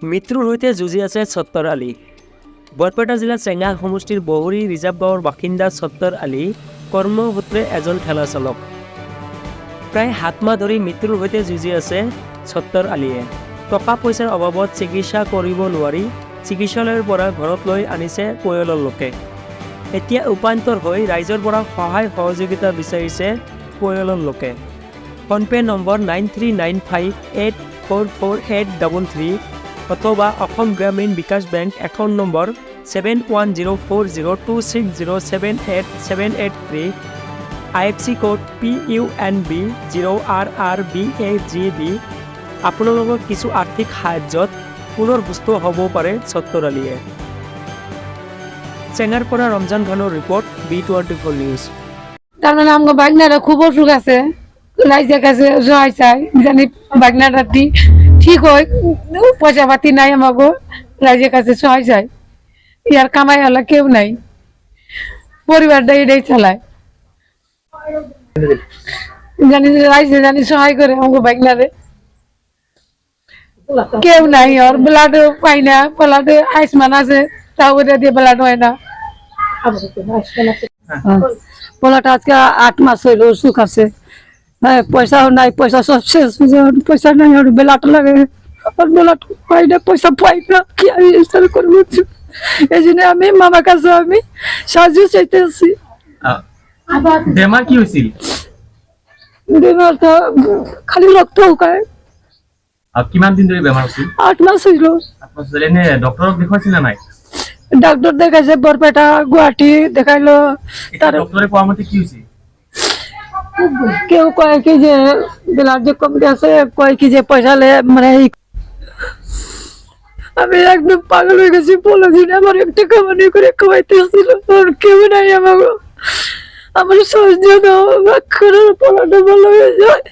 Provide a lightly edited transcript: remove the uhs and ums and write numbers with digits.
মৃত্যুৰ সৈতে যুঁজি আছে ছত্তৰ আলী। বৰপেটা জিলাৰ চেঙা সমষ্টিৰ বহৰী ৰিজাৰ্ভ গাঁৱৰ বাসিন্দা ছত্তৰ আলী কৰ্মসূত্ৰে এজন ঠেলা চালক। প্ৰায় 7 মাহ ধৰি মৃত্যুৰ সৈতে যুঁজি আছে ছত্তৰ আলীয়ে। টকা পইচাৰ অভাৱত চিকিৎসা কৰিব নোৱাৰি চিকিৎসালয়ৰ পৰা ঘৰত লৈ আনিছে পৰিয়ালৰ লোকে। এতিয়া উপান্তৰ হৈ ৰাইজৰ পৰা সহায় সহযোগিতা বিচাৰিছে পৰিয়ালৰ লোকে। ফোনপে নম্বৰ 9395844833 অথবা Assam Gramin Vikash bank account number 710402607878 IFC code PUNB 0RRBAGB আপোনালোকৰ কিছু আৰ্থিক সাহায্যত পুনৰ সুস্থ হ'ব পাৰে ছত্তৰ আলীয়ে। চেঙাৰ পৰা ৰমজান খানৰ ৰিপৰ্ট B24 নিউজ। তাৰমানে আমার বাগনারা খুব অসুখ আছে, রাইজের কাছে সহায় চাই জানি বাগনাটা ঠিক হয়, পয়সা পাতি নাই আমাকে, রাইজের কাছে সহায় চাই। ইয়ার কামাই হলে কেউ নাই, পরিবারটা এটাই চালায়। জানি রাইজে জানি সহায় করে আমাকে বাগনারে, কেউ নাই। আর ব্লাড পাই না, ব্লাডে আয়ুষ্মান আছে, তাও ওটা দিয়ে ব্লাড হয় না। বলাটা আজকে 8 মাস হইল অসুখ আছে, হ্যাঁ পয়সাও নাই, পয়সা সব শেষ, পয়সা নাই। আর বেলাটা লাগে, আর বেলাটা পাই না, পয়সা পাই না, কি আমি করবো। এই জন্য আমি মামার কাছে আমি সাহায্য চাইতে আছি। বেমার কি হয়েছিল? বেমারটা খালি রক্ত উকায়। কিমান দিন ধরে বেমার হয়েছিল? 8 মাস হইল। এনে ডক্টরক দেখাইছিল না নাই? ডাক্তার দেখাইছে বরপেটা, গুয়াহাটি দেখাইলো। তার ডক্টরের পরামর্শ কি হয়েছে? কেউ কয় কি যে ব্লাড যে কমতে আছে, কয় কি যে পয়সা লে মানে আমি একদম পাগল হয়ে গেছি। 15 দিন আমার একটা কামানি করে খাওয়াইতে আসছিল, আর কেউ নাই আমাকে। আমার সহ্য দাও, পড়াটা ভালো হয়ে যায়।